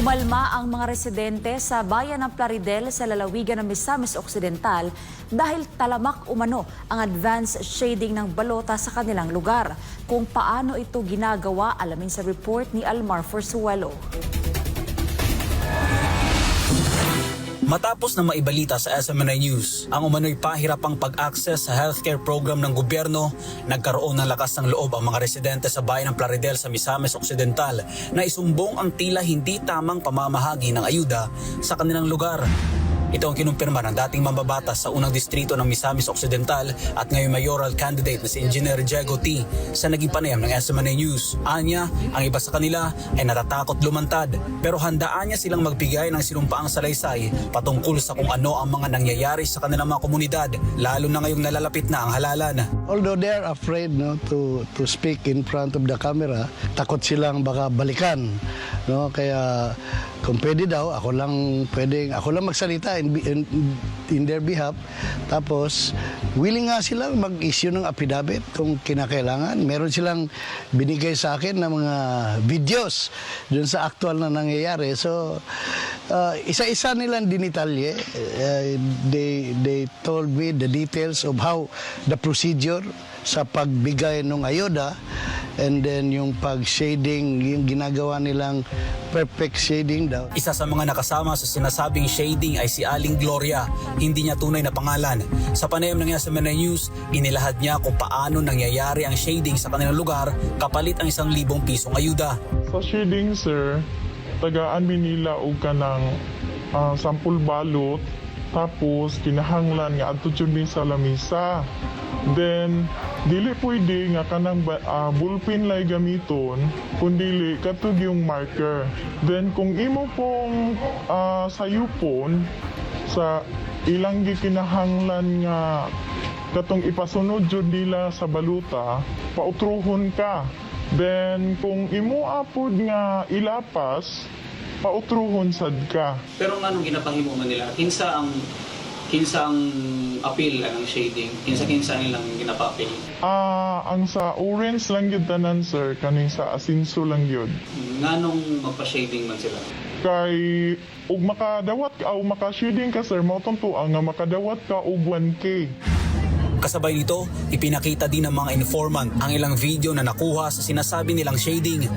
Umalma ang mga residente sa bayan ng Plaridel sa lalawigan ng Misamis Occidental dahil talamak umano ang advanced shading ng balota sa kanilang lugar. Kung paano ito ginagawa, alamin sa report ni Almar Forzuelo. Matapos na maibalita sa SMNI News, ang umano'y pahirapang pag-access sa healthcare program ng gobyerno, nagkaroon ng lakas ng loob ang mga residente sa bayan ng Plaridel sa Misamis Occidental na isumbong ang tila hindi tamang pamamahagi ng ayuda sa kanilang lugar. Ito ang kinumpirma ng dating mambabatas sa unang distrito ng Misamis Occidental at ngayon mayoral candidate na si Engineer Diego T. sa naging panayam ng SMNI News. Anya, ang iba sa kanila ay natatakot lumantad pero handaan niya silang magbigay ng sinumpaang salaysay patungkol sa kung ano ang mga nangyayari sa kanilang mga komunidad, lalo na ngayong nalalapit na ang halalan. Although they're afraid to speak in front of the camera, takot silang baka balikan. Kaya kung pwede daw, ako lang magsalita in their behalf. Tapos, willing nga silang mag-issue ng affidavit kung kinakailangan. Meron silang binigay sa akin ng mga videos dun sa actual na nangyayari. So, isa-isa nilang dinitalye. They told me the details of how the procedure sa pagbigay ng ayuda, and then yung pag-shading, yung ginagawa nilang perfect shading daw. Isa sa mga nakasama sa sinasabing shading ay si Aling Gloria. Hindi niya tunay na pangalan. Sa panayam ng SMNI News, inilahad niya kung paano nangyayari ang shading sa kanilang lugar kapalit ang 1,000 pisong ayuda. Sa shading, sir, tagaan mi nila og kanang sampul balot, tapos kinahanglan nga adto jud mi sa lamisa. Then dili pwede nga kanang ballpen lay gamiton, kundi katug yung marker. Then kung imo pong sayupon sa ilang gikinahanglan nga katong ipasunod jud nila sa baluta, pautruhon ka. Then kung imo apod nga ilapas, pautruhon sad ka. Pero nganong ginapangimo man nila? Kinsa ang appeal ang shading? Kinsa nilang ginapa-appeal? Ang sa orange lang yun tanan, sir. Kaning sa asinso lang yun. Nganong magpa-shading man sila? Kay ug makadawat ka o maka-shading ka, sir, mautuntuan nga makadawat ka og 1K. Kasabay nito, ipinakita din ng mga informant ang ilang video na nakuha sa sinasabi nilang shading.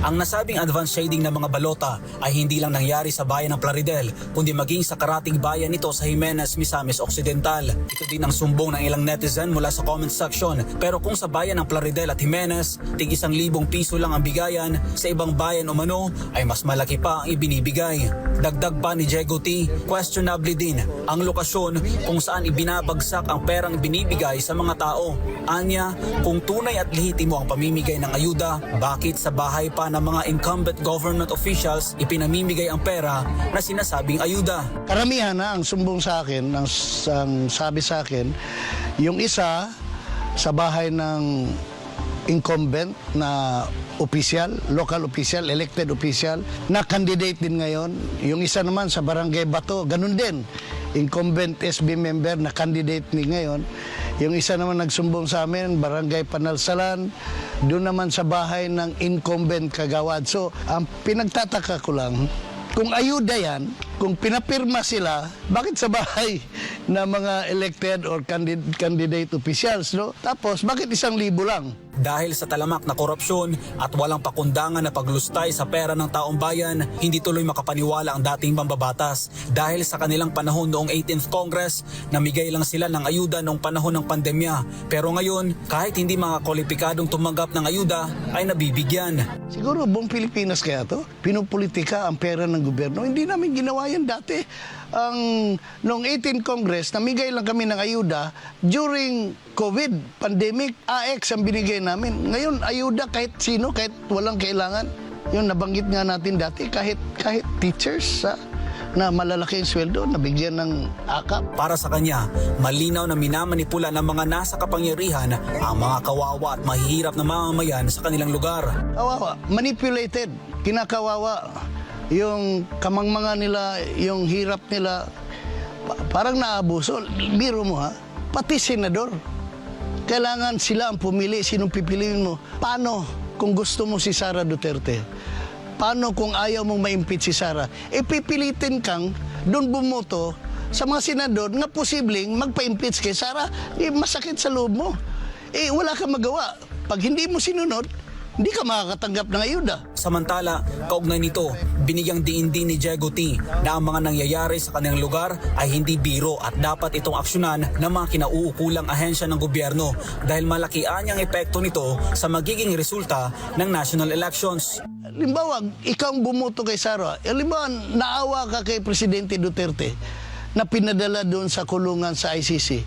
Ang nasabing advanced shading ng mga balota ay hindi lang nangyari sa bayan ng Plaridel, kundi maging sa karating bayan nito sa Jimenez, Misamis Occidental. Ito din ang sumbong ng ilang netizen mula sa comment section. Pero kung sa bayan ng Plaridel at Jimenez, tig 1,000 piso lang ang bigayan, sa ibang bayan o mano ay mas malaki pa ang ibinibigay. Dagdag pa ni Diego T, questionable din ang lokasyon kung saan ibinabagsak ang perang binibigay sa mga tao. Anya, kung tunay at lehitimo ang pamimigay ng ayuda, bakit sa bahay pa ng mga incumbent government officials ipinamimigay ang pera na sinasabing ayuda? Karamihan na ang sumbong sa akin, ang sabi sa akin, yung isa sa bahay ng incumbent na official, local official, elected official, na candidate din ngayon. Yung isa naman sa Barangay Bato, ganun din. Incumbent SB member na candidate ni ngayon. Yung isa naman nagsumbong sa amin, Barangay Panalsalan, doon naman sa bahay ng incumbent Kagawad. So, ang pinagtataka ko lang, kung ayuda yan, kung pinapirma sila, bakit sa bahay na mga elected or candidate officials, no? Tapos, bakit 1,000 lang? Dahil sa talamak na korupsyon at walang pakundangan na paglustay sa pera ng taong bayan, hindi tuloy makapaniwala ang dating mambabatas. Dahil sa kanilang panahon noong 18th Congress, namigay lang sila ng ayuda noong panahon ng pandemya. Pero ngayon, kahit hindi mga kwalipikadong tumanggap ng ayuda, ay nabibigyan. Siguro buong Pilipinas kaya to? Pinupolitika ang pera ng gobyerno. Hindi namin ginawa yan dati. Noong 18th Congress, namigay lang kami ng ayuda during COVID pandemic. AX ang binigay namin. Ngayon, ayuda kahit sino, kahit walang kailangan. Yung nabanggit nga natin dati, kahit teachers, na malalaking sweldo, nabigyan ng akap. Para sa kanya, malinaw na minamanipula ng mga nasa kapangyarihan ang mga kawawa at mahihirap na mamamayan sa kanilang lugar. Kawawa, manipulated, kinakawawa. Yung kamangmanga nila, yung hirap nila, parang naabuso. Biro mo ha, pati senador. Kailangan sila ang pumili, sinong pipiliin mo. Paano kung gusto mo si Sara Duterte? Paano kung ayaw mong ma-impeach si Sara? Pipilitin kang doon bumoto sa mga senador na posibleng magpa-impeach kay Sara. Masakit sa loob mo. Wala kang magawa. Pag hindi mo sinunod, hindi ka makakatanggap ng ayuda. Samantala, kaugnay nito, binigyang diin din ni Diego T. na ang mga nangyayari sa kanilang lugar ay hindi biro at dapat itong aksyonan ng mga kinauukulang ahensya ng gobyerno dahil malaki ang epekto nito sa magiging resulta ng national elections. Halimbawa, ikaw ang bumoto kay Sara. Halimbawa, naawa ka kay Presidente Duterte na pinadala doon sa kulungan sa ICC.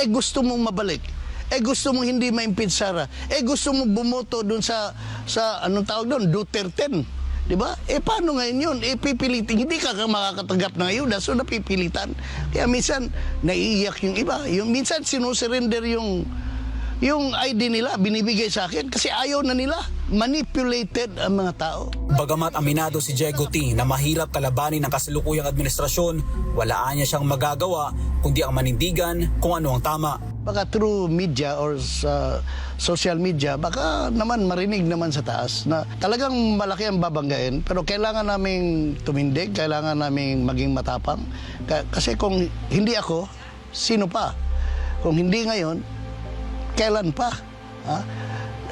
Gusto mong mabalik. Gusto mong hindi ma-impeach Sara. Gusto mong bumoto doon sa anong tawag doon? Duterte. Di ba? Paano ngayon yun? Pipilitin. Hindi ka makakatanggap ng ayuda, so napipilitan. Kaya minsan, naiiyak yung iba. Minsan, sinusurrender yung ID nila, binibigay sa akin kasi ayaw na nila. Manipulated ang mga tao. Bagamat aminado si Diego T. na mahirap kalabanin ng kasalukuyang administrasyon, walaan niya siyang magagawa kundi ang manindigan kung ano ang tama. Baka through media or sa social media, baka naman marinig naman sa taas na talagang malaki ang babanggain. Pero kailangan naming tumindig, kailangan naming maging matapang. Kasi kung hindi ako, sino pa? Kung hindi ngayon, kailan pa?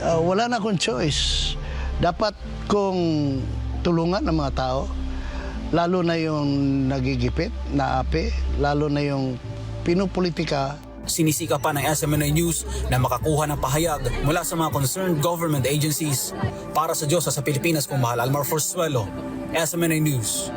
Wala na akong choice. Dapat kong tulungan ng mga tao, lalo na yung nagigipit, naapi, lalo na yung pinupolitika. Sinisika pa ng SMNI News na makakuha ng pahayag mula sa mga concerned government agencies. Para sa Diyos sa Pilipinas, kung mahal, Almar Forzuelo, SMNI News.